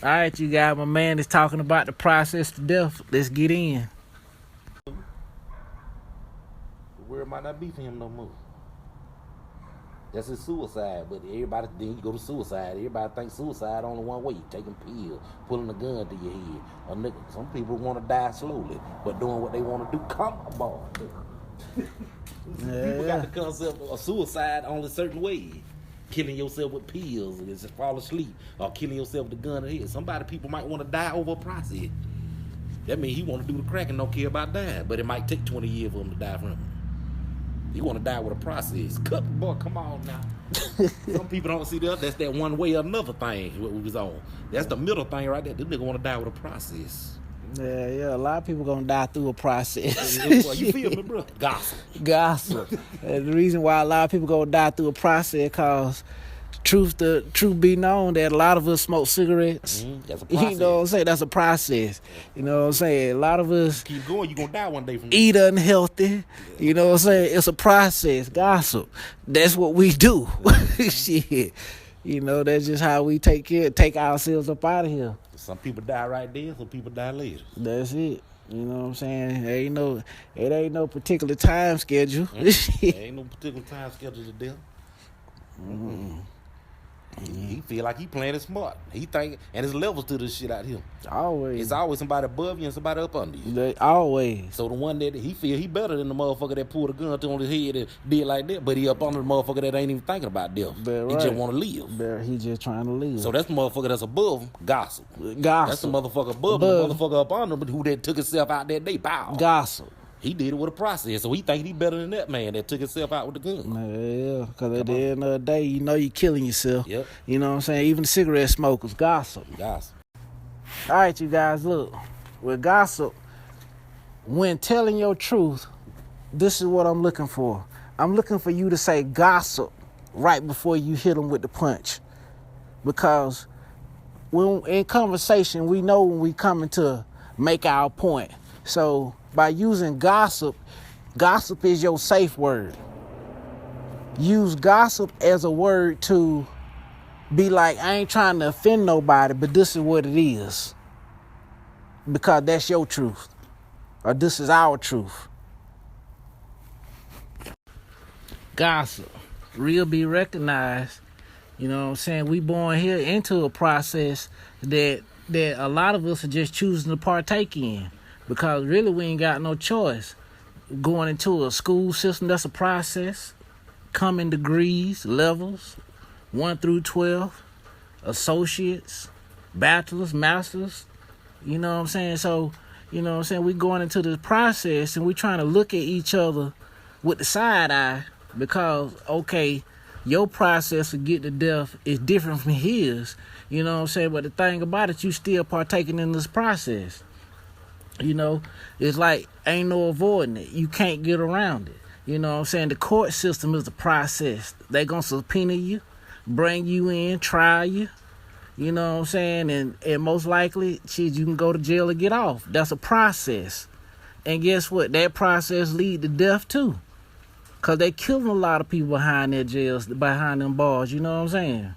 All right, you guys, my man is talking about the process to death. Let's get in. The word might not be for him no more. That's his suicide, but everybody, then you go to suicide. Everybody thinks suicide only one way. Taking pills, pulling a gun to your head. Or nigga, some people want to die slowly, but doing what they want to do. Come on. People got the concept of suicide only certain ways. Killing yourself with pills and just fall asleep, or killing yourself with a gun in the head. People might want to die over a process. That means he want to do the crack and don't care about dying, but it might take 20 years for him to die from it. He want to die with a process. Boy, come on now. Some people don't see that. That's that one way or another thing what we was on. That's the middle thing right there. This nigga want to die with a process. Yeah. A lot of people gonna die through a process. You feel me, bro? Gossip. And the reason why a lot of people gonna die through a process, cause truth be known that a lot of us smoke cigarettes. That's a process. You know what I'm saying? That's a process. You know what I'm saying? A lot of us keep going, you gonna die one day from eat unhealthy. You know what I'm saying? It's a process. Gossip. That's what we do. Shit. You know, that's just how we take ourselves up out of here. Some people die right there, some people die later. That's it. You know what I'm saying? It ain't no particular time schedule. Ain't no particular time schedule to death. He feel like he playing it smart. He think, and there's levels to this shit out here. Always. It's always somebody above you and somebody up under you. Always. So the one that he feel he better than the motherfucker that pulled a gun on his head and did like that, but he up under the motherfucker that ain't even thinking about death. Right. He just want to live. He just trying to live. So that's the motherfucker that's above him. Gossip. That's the motherfucker above him. The motherfucker up under him, but who that took himself out that day. Bow. Gossip. He did it with a process, so he think he better than that man that took himself out with the gun. Yeah, because at the end of the day, you know you're killing yourself. Yep. You know what I'm saying? Even the cigarette smokers, gossip. All right, you guys, look. With gossip, when telling your truth, this is what I'm looking for. I'm looking for you to say gossip right before you hit them with the punch. Because when in conversation, we know when we coming to make our point. So by using gossip is your safe word. Use gossip as a word to be like, I ain't trying to offend nobody, but this is what it is. Because that's your truth. Or this is our truth. Gossip. Real be recognized. You know what I'm saying? We born here into a process that a lot of us are just choosing to partake in. Because really we ain't got no choice. Going into a school system, that's a process. Coming degrees, levels, 1 through 12, associates, bachelors, masters. You know what I'm saying? So, you know what I'm saying? We going into this process and we trying to look at each other with the side eye because, okay, your process to get to death is different from his. You know what I'm saying? But the thing about it, you still partaking in this process. You know, it's like ain't no avoiding it. You can't get around it. You know what I'm saying? The court system is the process. They gonna subpoena you, bring you in, try you. You know what I'm saying? And most likely, shit, you can go to jail or get off. That's a process. And guess what? That process lead to death too. Cause they killing a lot of people behind their jails, behind them bars. You know what I'm saying?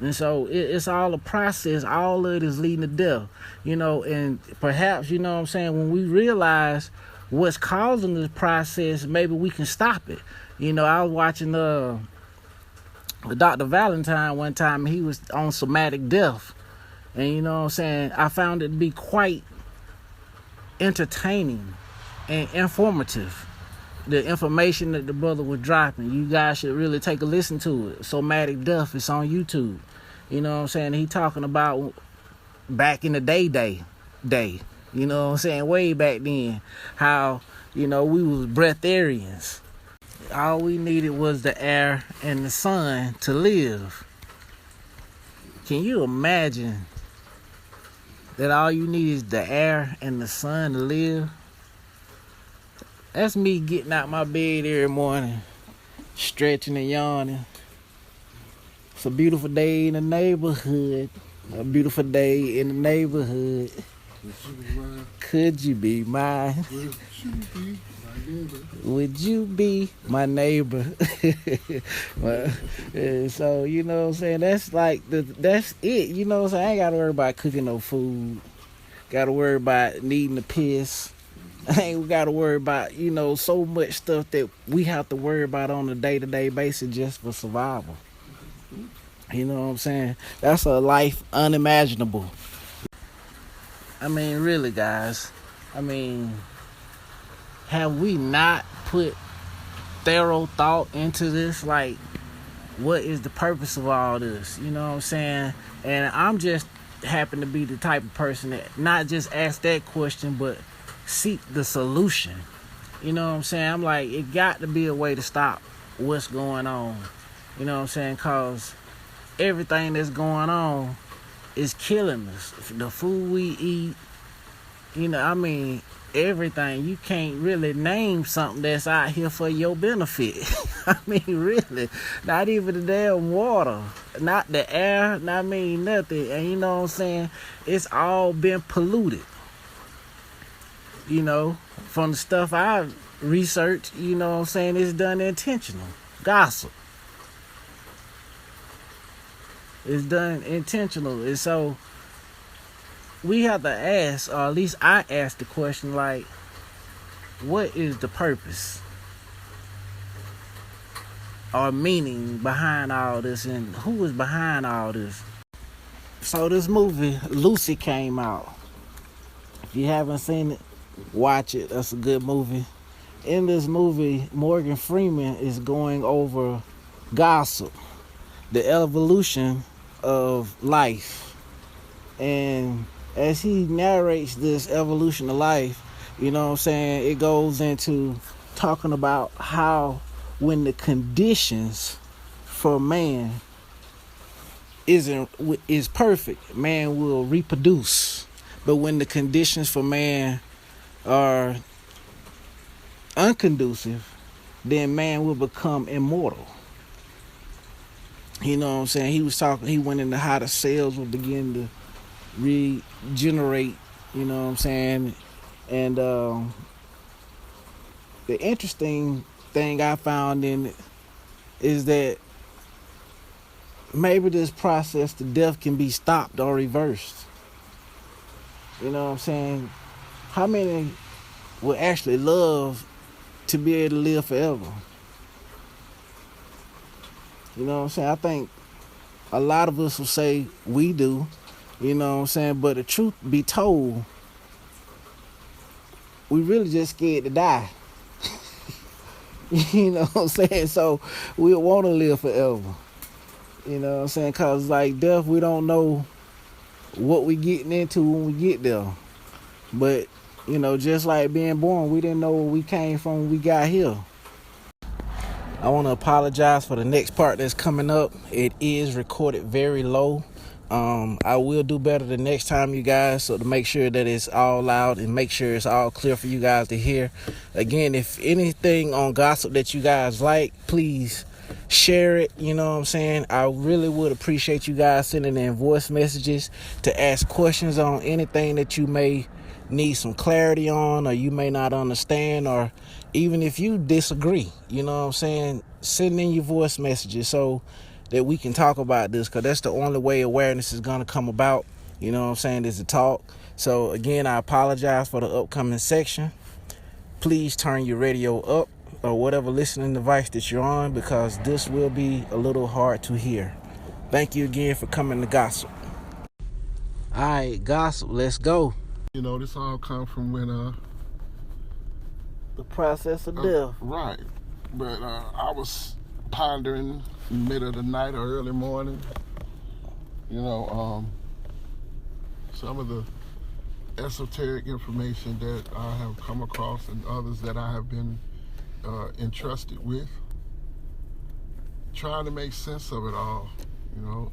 And so it's all a process. All of it is leading to death, you know, and perhaps, you know what I'm saying, when we realize what's causing this process, maybe we can stop it. You know, I was watching Dr. Valentine one time, and he was on somatic death. And you know what I'm saying, I found it to be quite entertaining and informative. The information that the brother was dropping, you guys should really take a listen to it. Somatic Death, it's on YouTube. You know what I'm saying? He talking about back in the day. You know what I'm saying? Way back then, how, you know, we was breatharians. All we needed was the air and the sun to live. Can you imagine that all you need is the air and the sun to live? That's me getting out my bed every morning, stretching and yawning. It's a beautiful day in the neighborhood. A beautiful day in the neighborhood. Could you be mine? Would you be my neighbor? Well, so, you know what I'm saying? That's like, that's it. You know what I'm saying? I ain't got to worry about cooking no food. Got to worry about needing to piss. I ain't got to worry about, you know, so much stuff that we have to worry about on a day-to-day basis just for survival. You know what I'm saying? That's a life unimaginable. I mean, really, guys. I mean, have we not put thorough thought into this? Like, what is the purpose of all this? You know what I'm saying? And I'm just happen to be the type of person that not just ask that question, but seek the solution. You know what I'm saying? I'm like, it got to be a way to stop what's going on. You know what I'm saying? Because everything that's going on is killing us. The food we eat, you know, I mean, everything. You can't really name something that's out here for your benefit. I mean, really. Not even the damn water. Not the air. I mean, nothing. And you know what I'm saying? It's all been polluted. You know, from the stuff I've researched, you know what I'm saying, it's done intentional. Gossip. It's done intentional. And so we have to ask, or at least I ask the question, like, what is the purpose or meaning behind all this, and who is behind all this? So this movie, Lucy, came out. If you haven't seen it, watch it. That's a good movie. In this movie, Morgan Freeman is going over gossip, the evolution of life. And as he narrates this evolution of life, you know what I'm saying, it goes into talking about how when the conditions for man is perfect, man will reproduce. But when the conditions for man are unconducive, then man will become immortal. You know what I'm saying? He went into how the cells will begin to regenerate, you know what I'm saying? And the interesting thing I found in it is that maybe this process to death can be stopped or reversed. You know what I'm saying? How many would actually love to be able to live forever? You know what I'm saying? I think a lot of us will say we do. You know what I'm saying? But the truth be told, we really just scared to die. You know what I'm saying? So we want to live forever. You know what I'm saying? Because like death, we don't know what we getting into when we get there. But, you know, just like being born, we didn't know where we came from when we got here. I want to apologize for the next part that's coming up. It is recorded very low. I will do better the next time, you guys, so to make sure that it's all loud and make sure it's all clear for you guys to hear. Again, if anything on gossip that you guys like, please share it. You know what I'm saying? I really would appreciate you guys sending in voice messages to ask questions on anything that you may need some clarity on, or you may not understand, or even if you disagree. You know what I'm saying? Send in your voice messages so that we can talk about this, because that's the only way awareness is going to come about. You know what I'm saying? Is to talk. So again, I apologize for the upcoming section. Please turn your radio up or whatever listening device that you're on, because this will be a little hard to hear. Thank you again for coming to Gossip. All right, Gossip, let's go. You know, this all come from when The process of death. Right. But I was pondering middle of the night or early morning, you know, some of the esoteric information that I have come across and others that I have been entrusted with, trying to make sense of it all, you know.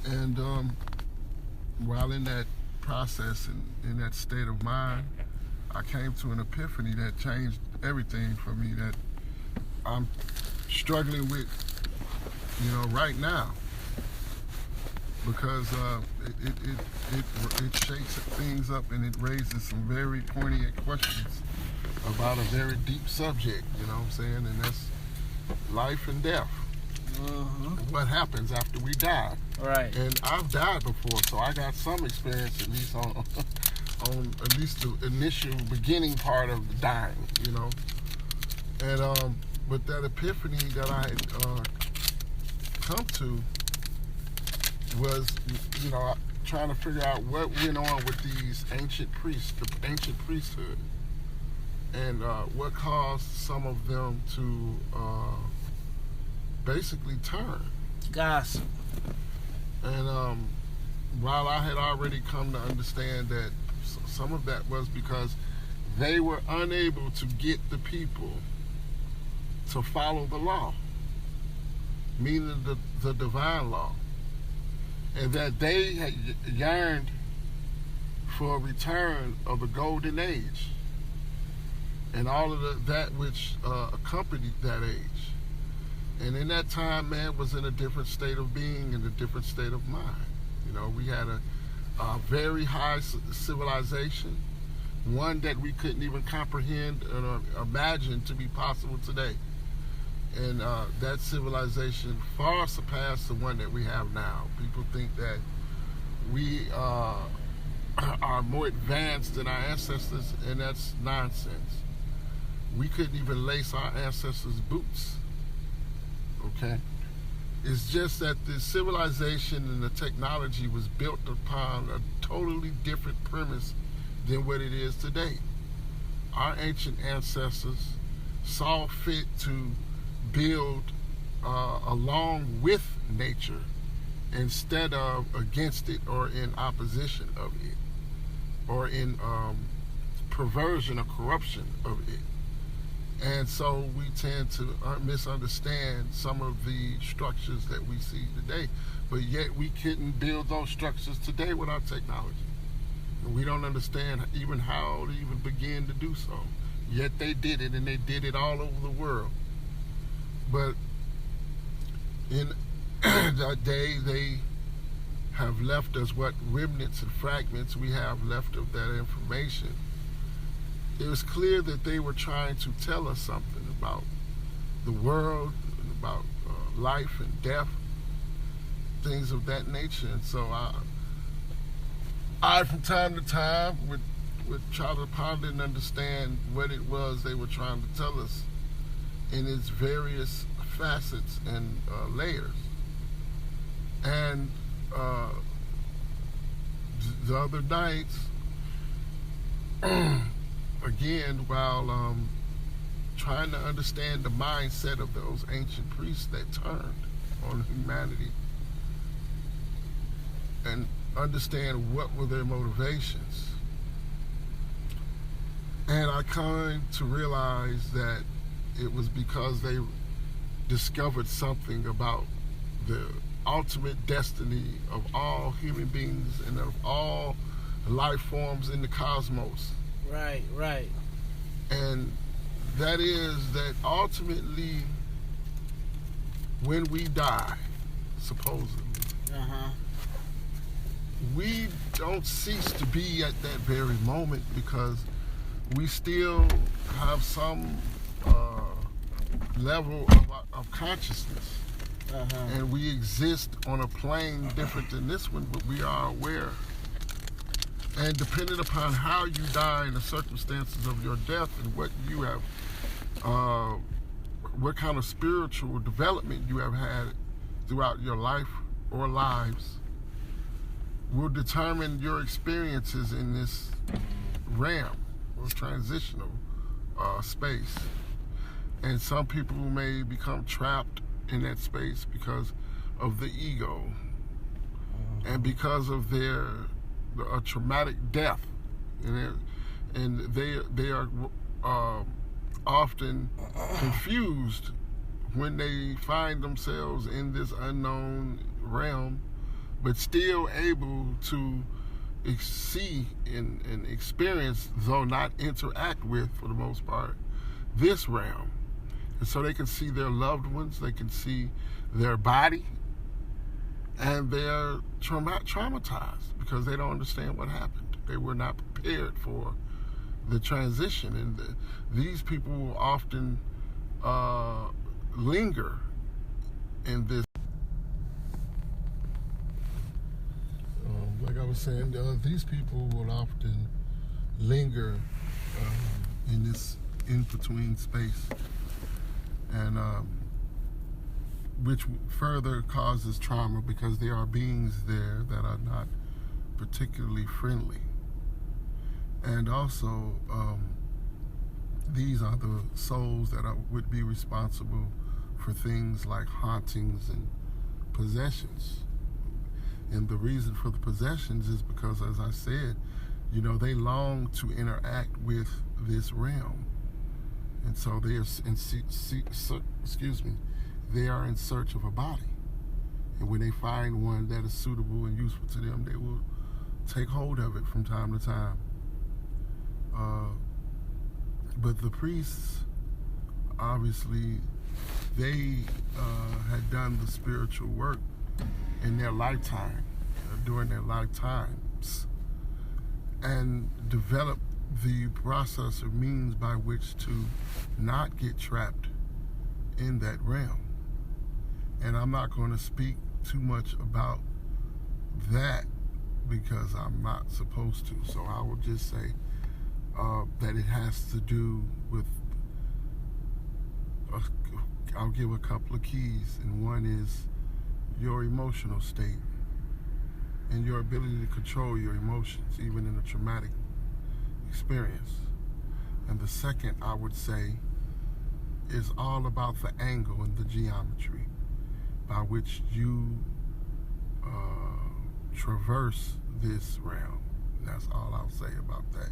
And while in that process and in that state of mind, I came to an epiphany that changed everything for me, that I'm struggling with, you know, right now. because it shakes things up and it raises some very poignant questions about a very deep subject, you know what I'm saying? And that's life and death. What happens after we die? Right. And I've died before, so I got some experience at least on at least the initial beginning part of the dying, you know. And but that epiphany that I had come to was, you know, trying to figure out what went on with these ancient priests, the ancient priesthood, and what caused some of them to basically turn. Gossip. And while I had already come to understand that some of that was because they were unable to get the people to follow the law, meaning the divine law, and that they had yearned for a return of the golden age and all of that which accompanied that age. And in that time, man was in a different state of being and a different state of mind. You know, we had a very high civilization, one that we couldn't even comprehend or imagine to be possible today. And that civilization far surpassed the one that we have now. People think that we are more advanced than our ancestors, and that's nonsense. We couldn't even lace our ancestors' boots. Okay? It's just that the civilization and the technology was built upon a totally different premise than what it is today. Our ancient ancestors saw fit to build along with nature instead of against it or in opposition of it or in perversion or corruption of it. And so we tend to misunderstand some of the structures that we see today, but yet we couldn't build those structures today without technology. And we don't understand even how to even begin to do so. Yet they did it, and they did it all over the world. But in that day, they have left us what remnants and fragments we have left of that information. It was clear that they were trying to tell us something about the world, and about life and death, things of that nature. And so I from time to time, would try to ponder and understand what it was they were trying to tell us in its various facets and layers. And the other nights, again, while trying to understand the mindset of those ancient priests that turned on humanity and understand what were their motivations. And I came to realize that it was because they discovered something about the ultimate destiny of all human beings and of all life forms in the cosmos. Right, right. And that is that ultimately when we die, supposedly, we don't cease to be at that very moment because we still have some level of consciousness. And we exist on a plane different than this one, but we are aware. And depending upon how you die and the circumstances of your death and what you have, what kind of spiritual development you have had throughout your life or lives, will determine your experiences in this realm or transitional space. And some people may become trapped in that space because of the ego and because of their traumatic death, and they are often confused when they find themselves in this unknown realm, but still able to see and experience, though not interact with for the most part, this realm. And so they can see their loved ones, they can see their body, And they're traumatized because they don't understand what happened. They were not prepared for the transition. And these people will often linger in this. Like I was saying, these people will often linger in this in-between space, and which further causes trauma because there are beings there that are not particularly friendly. And also, these are the souls that would be responsible for things like hauntings and possessions. And the reason for the possessions is because, as I said, you know, they long to interact with this realm. And so they are they are in search of a body. And when they find one that is suitable and useful to them, they will take hold of it from time to time. But the priests, obviously, they had done the spiritual work in their lifetime, during their lifetimes, and developed the process or means by which to not get trapped in that realm. And I'm not going to speak too much about that because I'm not supposed to. So I will just say that it has to do with, I'll give a couple of keys, and one is your emotional state and your ability to control your emotions, even in a traumatic experience. And the second, I would say, is all about the angle and the geometry by which you traverse this realm. And that's all I'll say about that.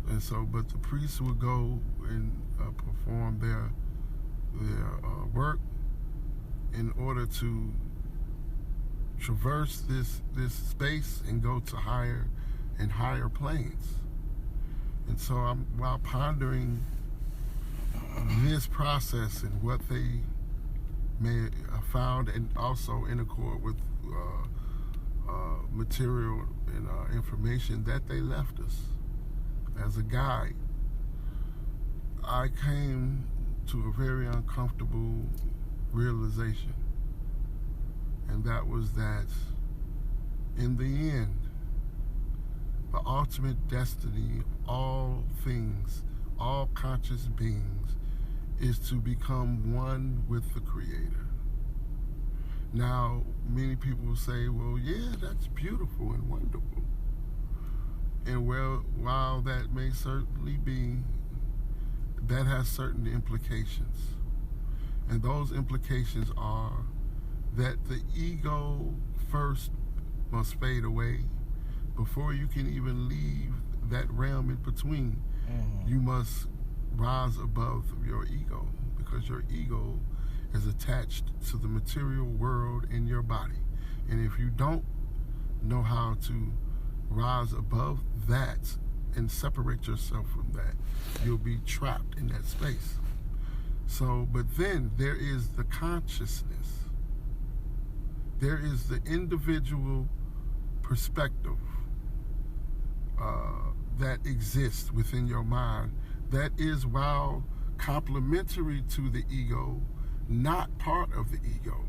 And so, but the priests will go and perform their work in order to traverse this space and go to higher and higher planes. And so while pondering this process and what they may have found, and also in accord with material and information that they left us as a guide, I came to a very uncomfortable realization. And that was that in the end, the ultimate destiny of all things, all conscious beings, is to become one with the Creator. Now, many people will say, well, yeah, that's beautiful and wonderful. And well, while that may certainly be, that has certain implications. And those implications are that the ego first must fade away before you can even leave that realm in between. You must rise above your ego, because your ego is attached to the material world in your body. And if you don't know how to rise above that and separate yourself from that, you'll be trapped in that space. So, but then there is the consciousness. There is the individual perspective that exists within your mind that is, while complementary to the ego, not part of the ego.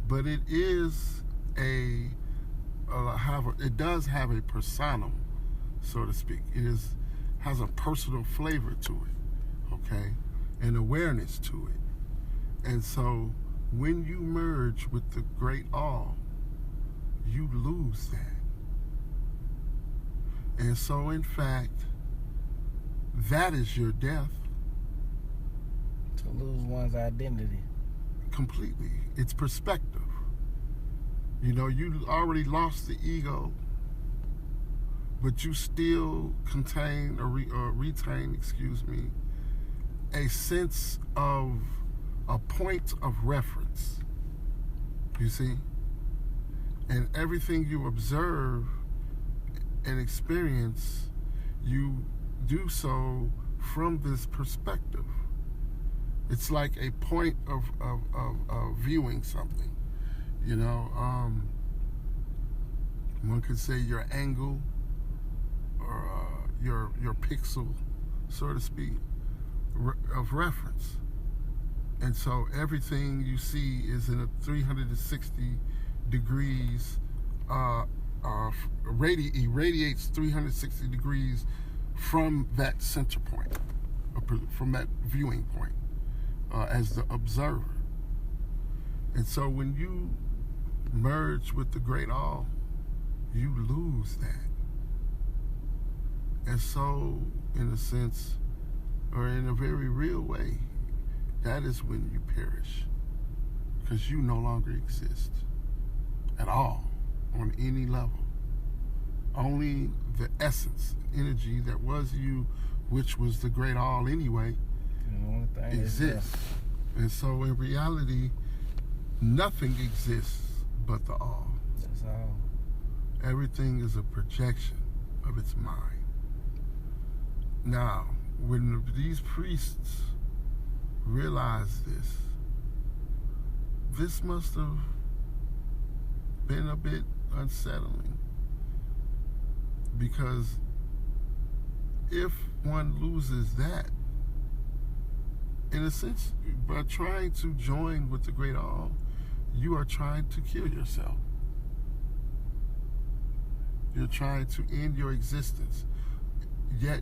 But it is it does have a personam, so to speak. It has a personal flavor to it, okay? An awareness to it. And so when you merge with the great all, you lose that. And so in fact, that is your death. To lose one's identity. Completely. It's perspective. You know, you already lost the ego, but you still retain, a sense of a point of reference. You see? And everything you observe and experience, you do so from this perspective. It's like a point of viewing something. You know, one could say your angle or your pixel, so to speak, of reference. And so everything you see is in a 360 degrees, irradiates 360 degrees from that center point, from that viewing point, as the observer. And so when you merge with the great all, you lose that. And so, in a sense, or in a very real way, that is when you perish, because you no longer exist at all on any level. Only the essence, energy that was you, which was the great all anyway, exists. And so in reality, nothing exists but the all. That's all. Everything is a projection of its mind. Now, when these priests realized this must have been a bit unsettling, because if one loses that, in a sense, by trying to join with the great all, you are trying to kill yourself. You're trying to end your existence. Yet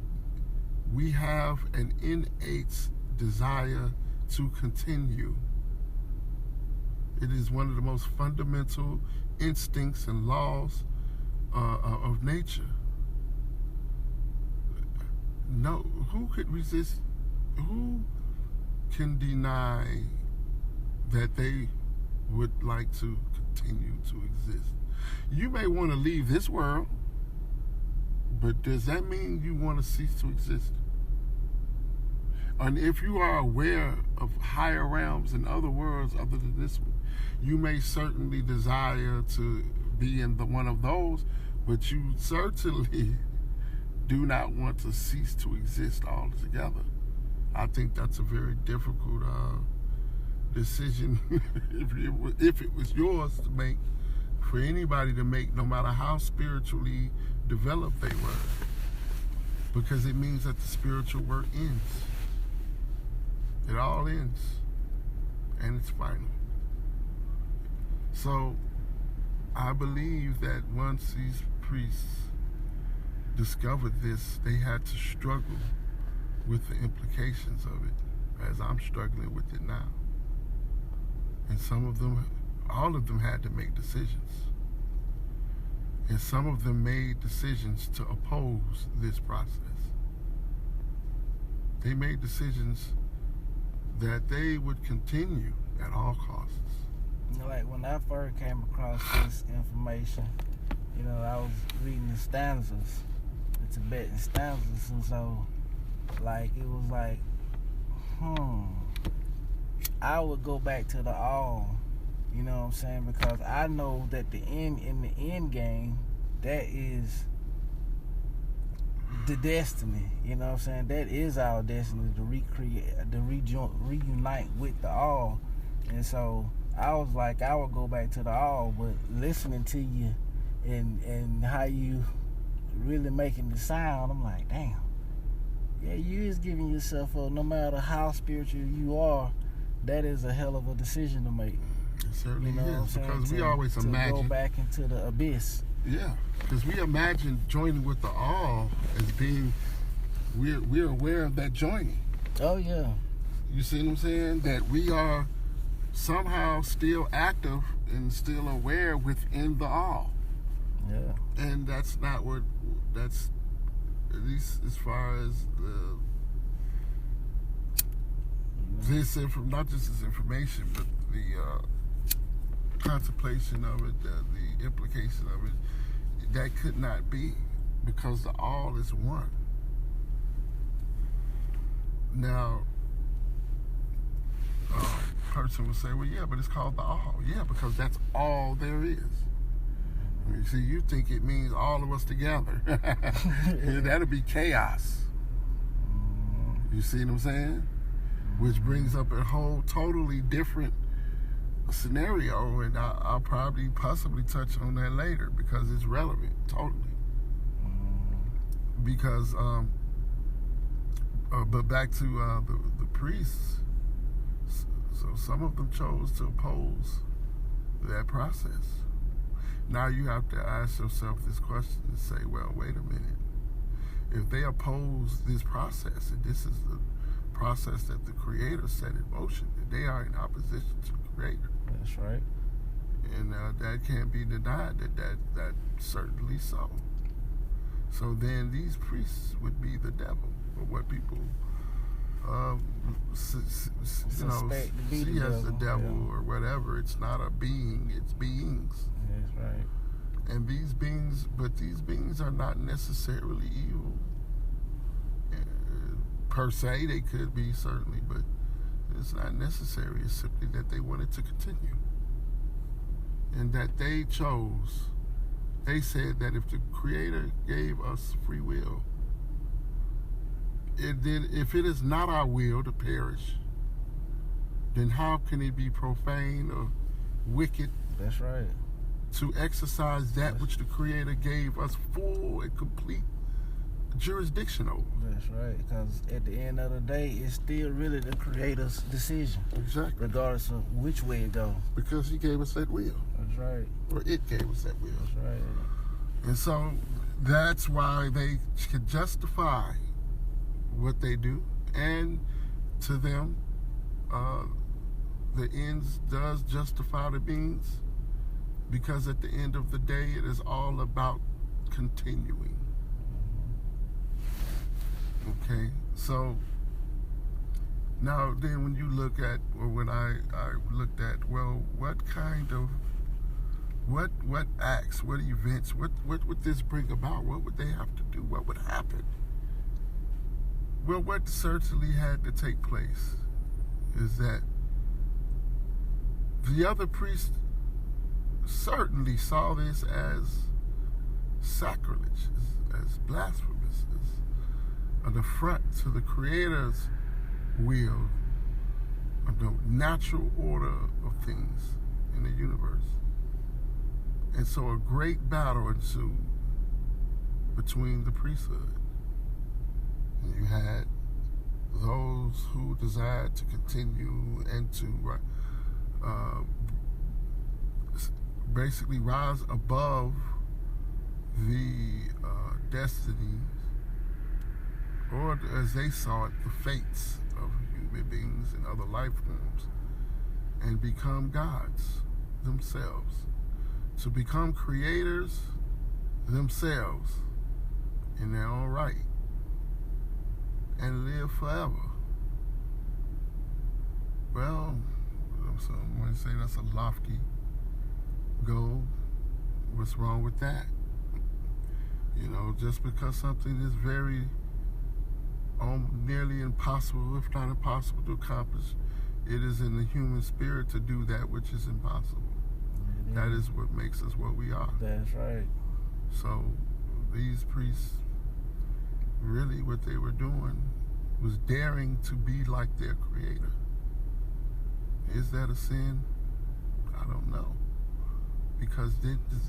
we have an innate desire to continue. It is one of the most fundamental instincts and laws of nature. No, who could resist? Who can deny that they would like to continue to exist? You may want to leave this world, but does that mean you want to cease to exist? And if you are aware of higher realms and other worlds other than this one, you may certainly desire to be in one of those, but you certainly do not want to cease to exist altogether. I think that's a very difficult decision if it was yours to make, for anybody to make, no matter how spiritually developed they were, because it means that the spiritual work ends. It all ends, and it's final. So I believe that once these priests discovered this, they had to struggle with the implications of it, as I'm struggling with it now. And some of them, all of them had to make decisions. And some of them made decisions to oppose this process. They made decisions that they would continue at all costs. You know, like when I first came across this information, you know, I was reading the stanzas, the Tibetan stanzas, and so, like, it was like, I would go back to the all, you know what I'm saying? Because I know that in the end game, that is the destiny, you know what I'm saying? That is our destiny, to recreate, to reunite with the all. And so I was like, I would go back to the all, but listening to you and how you really making the sound, I'm like, damn. Yeah, you is giving yourself up. No matter how spiritual you are, that is a hell of a decision to make. It certainly you know is, because we always imagine to go back into the abyss. Yeah, because we imagine joining with the all as being, we're aware of that joining. Oh yeah. You see what I'm saying? That we are somehow still active and still aware within the all. Yeah. And that's not what, that's, at least as far as this not just this information, but the contemplation of it, the implication of it, that could not be, because the all is one. Now, a person will say, well, yeah, but it's called the all. Yeah, because that's all there is. You see, you think it means all of us together. That'll be chaos. You see what I'm saying? Which brings up a whole totally different scenario, and I'll probably possibly touch on that later because it's relevant totally. Because, but back to the priests. So some of them chose to oppose that process. Now you have to ask yourself this question and say, well, wait a minute. If they oppose this process, and this is the process that the Creator set in motion, and they are in opposition to the Creator. That's right. And that can't be denied that certainly so. So then these priests would be the devil, or what people see as the devil, or whatever. It's not a being, it's beings. That's right. And these beings are not necessarily evil. Per se, they could be, certainly, but it's not necessary. It's simply that they wanted to continue. And that they chose, they said that if the Creator gave us free will, if it is not our will to perish, then how can it be profane or wicked? That's right. To exercise that which the Creator gave us full and complete jurisdiction over. That's right, because at the end of the day, it's still really the Creator's decision. Exactly. Regardless of which way it goes. Because He gave us that will. That's right. Or it gave us that will. That's right. And so that's why they can justify what they do. And to them, the ends does justify the means. Because at the end of the day, it is all about continuing. Okay, so now then when you look at, or when I looked at, well, what kind of, what acts, what events, what would this bring about? What would they have to do? What would happen? Well, what certainly had to take place is that the other priests certainly saw this as sacrilege, as blasphemous, as an affront to the Creator's will, of the natural order of things in the universe. And so a great battle ensued between the priesthood. And you had those who desired to continue and to basically rise above the destinies, or as they saw it, the fates of human beings and other life forms, and become gods themselves, to become creators themselves in their own right, and live forever. Well, some might say that's a lofty goal. What's wrong with that? You know, just because something is very nearly impossible, if not impossible to accomplish, it is in the human spirit to do that which is impossible. Mm-hmm. That is what makes us what we are. That's right. So these priests, really what they were doing was daring to be like their Creator. Is that a sin? I don't know. Because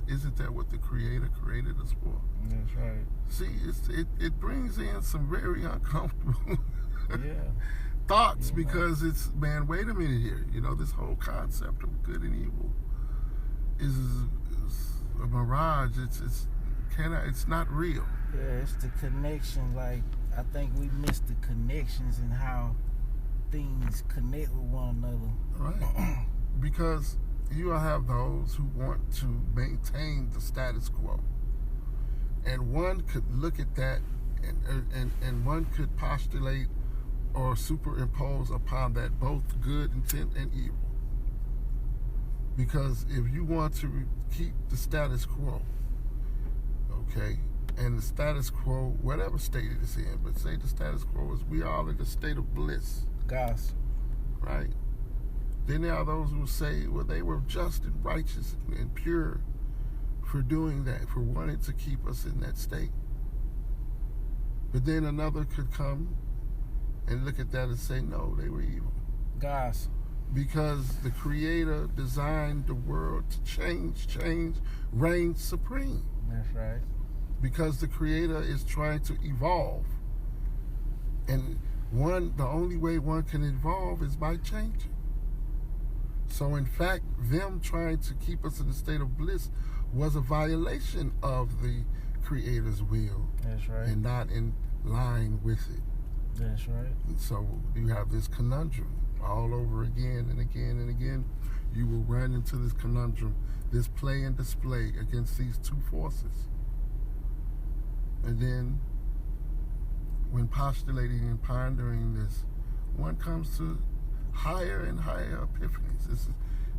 isn't that what the Creator created us for? That's right. See, it brings in some very uncomfortable thoughts, because it's, man, wait a minute here. You know, this whole concept of good and evil is a mirage. It's not real. Yeah, it's the connection. Like, I think we miss the connections and how things connect with one another. Right. Because you will have those who want to maintain the status quo. And one could look at that and one could postulate or superimpose upon that both good intent and evil. Because if you want to keep the status quo, okay, and the status quo, whatever state it is in, but say the status quo is we are in a state of bliss. Gospel. Right? Then there are those who say, well, they were just and righteous and pure for doing that, for wanting to keep us in that state. But then another could come and look at that and say, no, they were evil. Gospel. Because the Creator designed the world to change, reign supreme. That's right. Because the Creator is trying to evolve. And the only way one can evolve is by changing. So in fact, them trying to keep us in a state of bliss was a violation of the Creator's will. That's right. And not in line with it. That's right. And so you have this conundrum all over again and again and again. You will run into this conundrum, this play and display against these two forces. And then when postulating and pondering this, one comes to higher and higher epiphanies.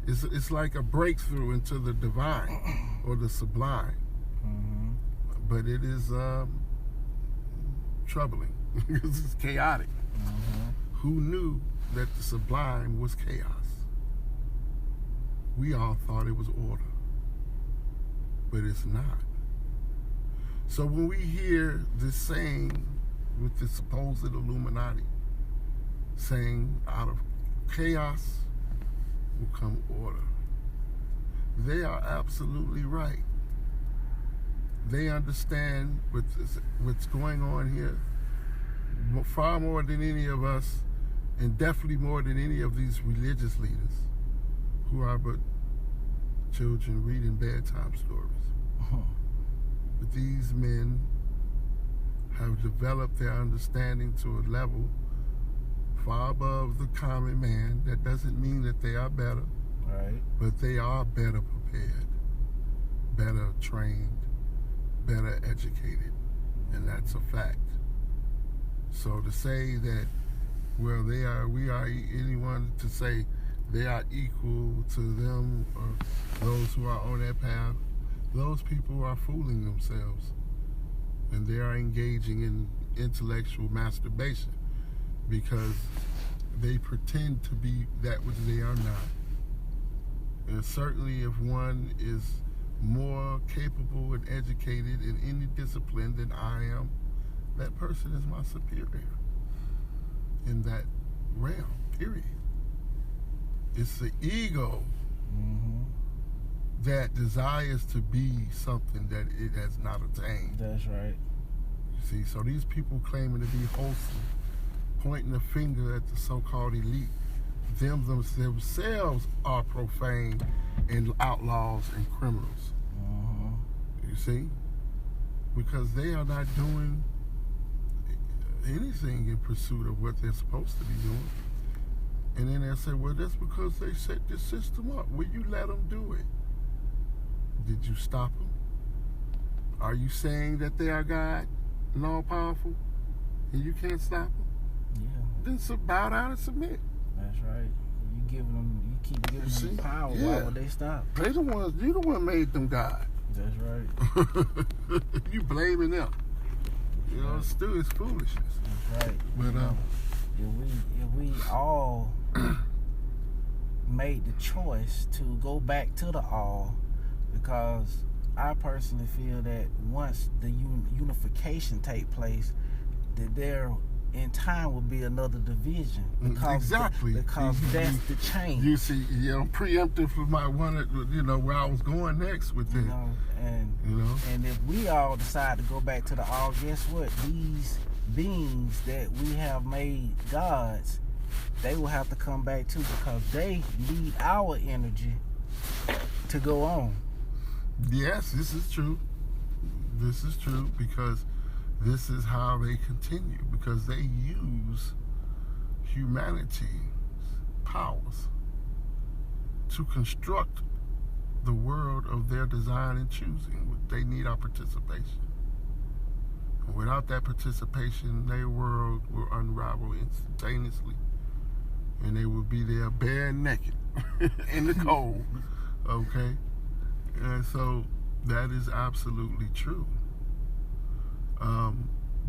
It's like a breakthrough into the divine or the sublime. Mm-hmm. But it is troubling because it's chaotic. Mm-hmm. Who knew that the sublime was chaos? We all thought it was order, but it's not. So when we hear this saying with the supposed Illuminati saying out of chaos will come order, they are absolutely right. They understand what's going on here far more than any of us, and definitely more than any of these religious leaders who are but children reading bedtime stories. Uh-huh. But these men have developed their understanding to a level far above the common man. That doesn't mean that they are better, Right. but they are better prepared, better trained, better educated, and that's a fact. So to say that, well, we are anyone to say they are equal to them or those who are on that path, those people are fooling themselves, and they are engaging in intellectual masturbation because they pretend to be that which they are not. And certainly if one is more capable and educated in any discipline than I am, that person is my superior in that realm, period. It's the ego Mm-hmm. that desires to be something that it has not attained. That's right. You see, so these people claiming to be wholesome, pointing the finger at the so-called elite, themselves are profane and outlaws and criminals. Mm-hmm. You see? Because they are not doing anything in pursuit of what they're supposed to be doing. And then they'll say, well, that's because they set this system up. Will you let them do it? Did you stop them? Are you saying that they are God and all-powerful and you can't stop them? Yeah. Then bow down and submit. That's right. You keep giving See? them power. Why Yeah. would they stop? You the one made them God. That's right. You blaming them. You know, it's still it's foolishness. That's right. But If we all made the choice to go back to the all, because I personally feel that once the unification take place, that there in time will be another division. Because Exactly. Because that's the change. You see, preemptive for my one, where I was going next with You it. know, and if we all decide to go back to the all, guess what? These beings that we have made gods, they will have to come back too, because they need our energy to go on. Yes, this is true. This is true because this is how they continue, because they use humanity's powers to construct the world of their design and choosing. They need our participation. And without that participation, their world will unravel instantaneously, and they will be there bare naked in the cold. Okay? And so that is absolutely true.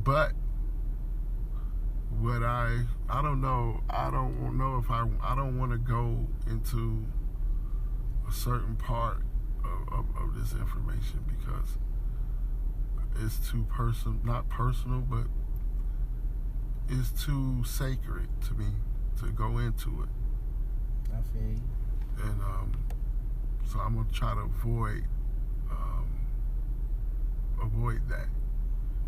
But what I don't know if I don't want to go into a certain part of this information because it's too not personal, but it's too sacred to me to go into it. I feel you. And so I'm gonna try to avoid that.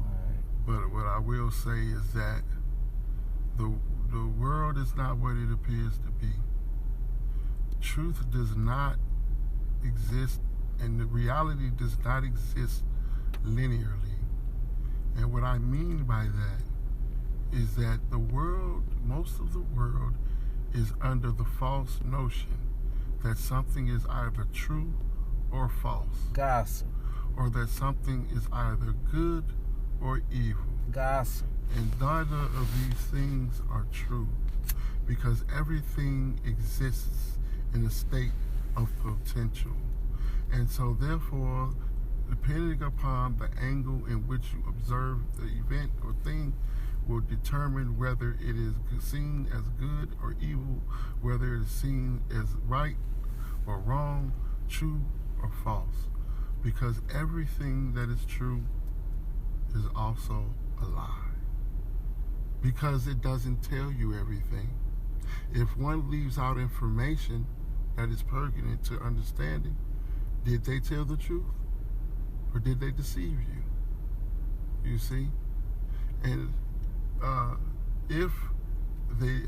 Alright. But what I will say is that the world is not what it appears to be. Truth does not exist, and the reality does not exist linearly. And what I mean by that is that the world, most of the world, is under the false notion that something is either true or false, Gossip. or that something is either good or evil. Gossip. And neither of these things are true, because everything exists in a state of potential. And so therefore, depending upon the angle in which you observe the event or thing will determine whether it is seen as good or evil, whether it is seen as right or wrong, true or false. Because everything that is true is also a lie. Because it doesn't tell you everything. If one leaves out information that is pertinent to understanding, did they tell the truth? Or did they deceive you? You see? And if they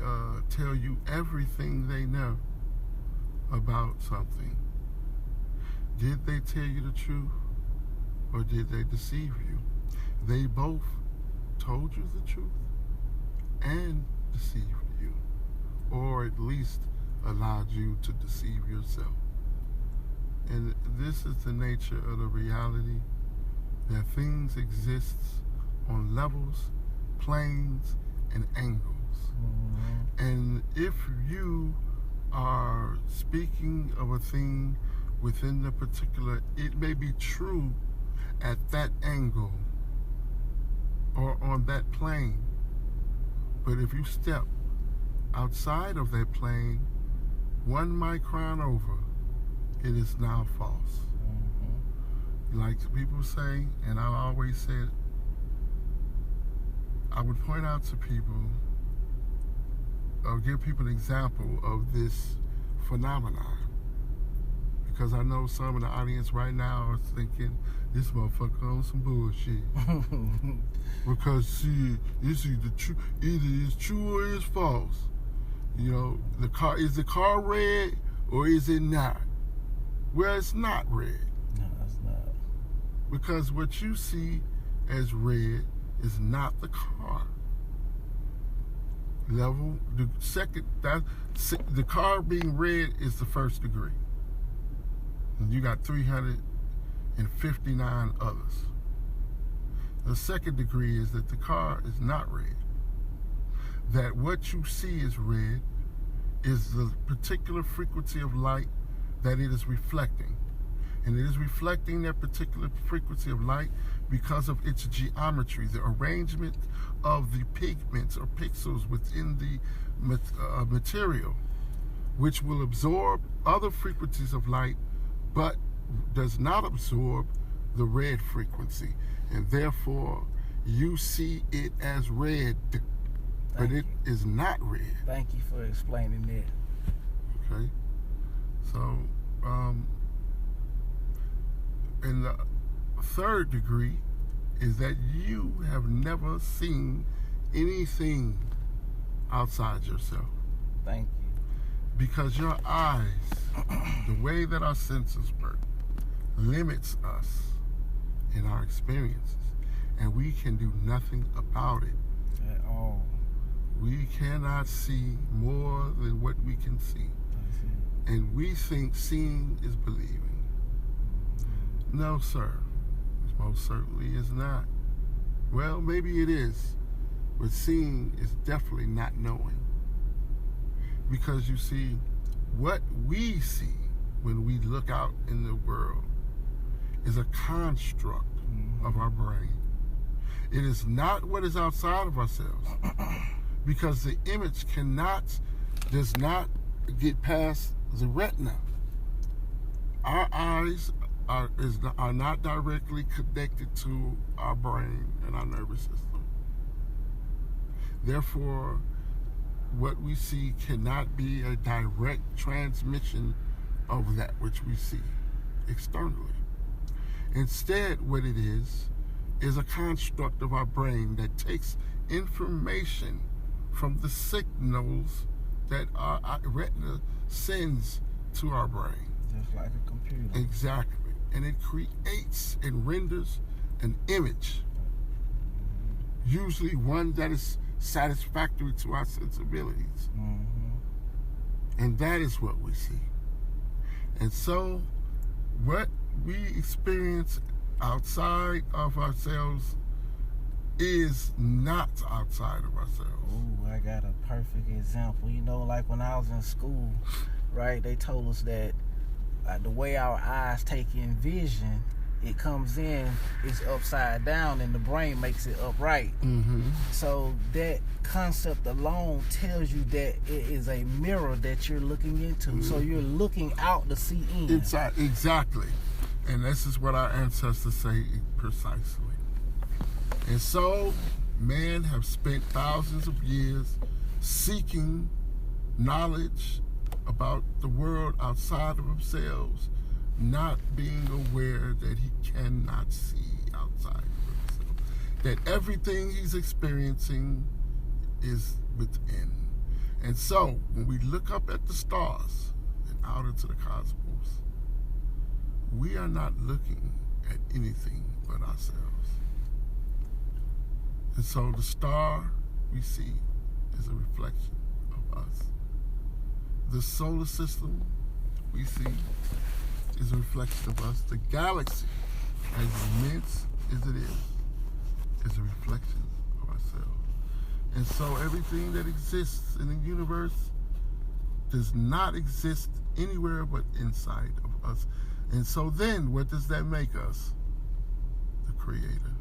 tell you everything they know about something, did they tell you the truth? Or did they deceive you? They both told you the truth and deceived you, or at least allowed you to deceive yourself. And this is the nature of the reality, that things exist on levels, planes, and angles. Mm-hmm. And if you are speaking of a thing within the particular, it may be true at that angle or on that plane. But if you step outside of that plane, 1 micron over, it is now false. Mm-hmm. Like people say, and I always said, I would point out to people, or give people an example of this phenomenon. Because I know some in the audience right now are thinking, this motherfucker on some bullshit. Because see, it's either it's true or it's false. You know, is the car red or is it not? Well, it's not red. No, it's not. Because what you see as red is not the car. The car being red is the first degree. And you got 359 others. The second degree is that the car is not red. That what you see is red is the particular frequency of light that it is reflecting. And it is reflecting that particular frequency of light because of its geometry, the arrangement of the pigments or pixels within the material, which will absorb other frequencies of light, but does not absorb the red frequency. And therefore, you see it as red, but it is not red. Thank you for explaining that. Okay? So, and the third degree is that you have never seen anything outside yourself. Thank you. Because your eyes, the way that our senses work, limits us in our experiences. And we can do nothing about it. At all. We cannot see more than what we can see. That's it. And we think seeing is believing. No, sir. It most certainly is not. Well, maybe it is. But seeing is definitely not knowing. Because you see, what we see when we look out in the world is a construct of our brain. It is not what is outside of ourselves. Because the image does not get past the retina. Our eyes are not directly connected to our brain and our nervous system. Therefore, what we see cannot be a direct transmission of that which we see externally. Instead, what it is a construct of our brain that takes information from the signals that our retina sends to our brain. Just like a computer. Exactly. And it creates and renders an image, usually one that is satisfactory to our sensibilities. And that is what we see. And so what we experience outside of ourselves is not outside of ourselves. Ooh, I got a perfect example. You know, like when I was in school, right, they told us that the way our eyes take in vision, it comes in, it's upside down, and the brain makes it upright. So that concept alone tells you that it is a mirror that you're looking into. So you're looking out to see in. Exactly. And this is what our ancestors say precisely. And so men have spent thousands of years seeking knowledge about the world outside of themselves, not being aware that he cannot see outside of himself, that everything he's experiencing is within. And so when we look up at the stars and out into the cosmos, we are not looking at anything but ourselves. And so the star we see is a reflection of us. The solar system we see is a reflection of us. The galaxy, as immense as it is a reflection of ourselves. And so everything that exists in the universe does not exist anywhere but inside of us. And so then, what does that make us? The Creator.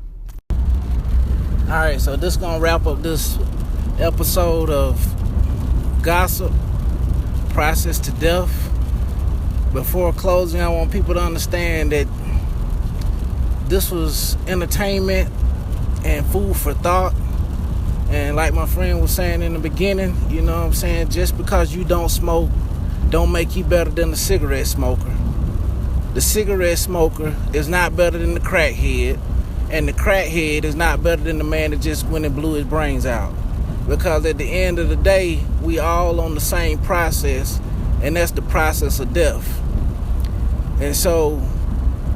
All right, so this is going to wrap up this episode of Gossip, Process to Death. Before closing, I want people to understand that this was entertainment and food for thought. And like my friend was saying in the beginning, you know what I'm saying, just because you don't smoke, don't make you better than the cigarette smoker. The cigarette smoker is not better than the crackhead, and the crackhead is not better than the man that just went and blew his brains out. Because at the end of the day, we all on the same process, and that's the process of death. And so,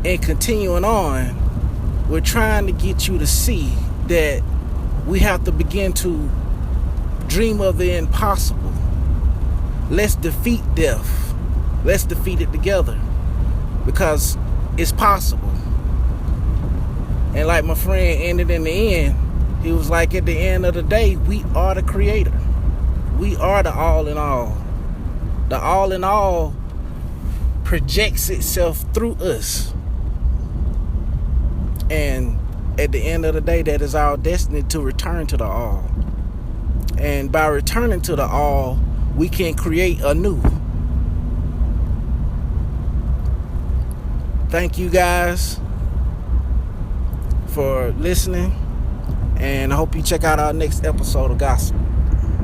in continuing on, we're trying to get you to see that we have to begin to dream of the impossible. Let's defeat death. Let's defeat it together. Because it's possible. And like my friend ended in the end, he was like, at the end of the day, we are the creator. We are the all in all. The all in all projects itself through us. And at the end of the day, that is our destiny, to return to the all. And by returning to the all, we can create anew. Thank you guys for listening, and I hope you check out our next episode of Gossip.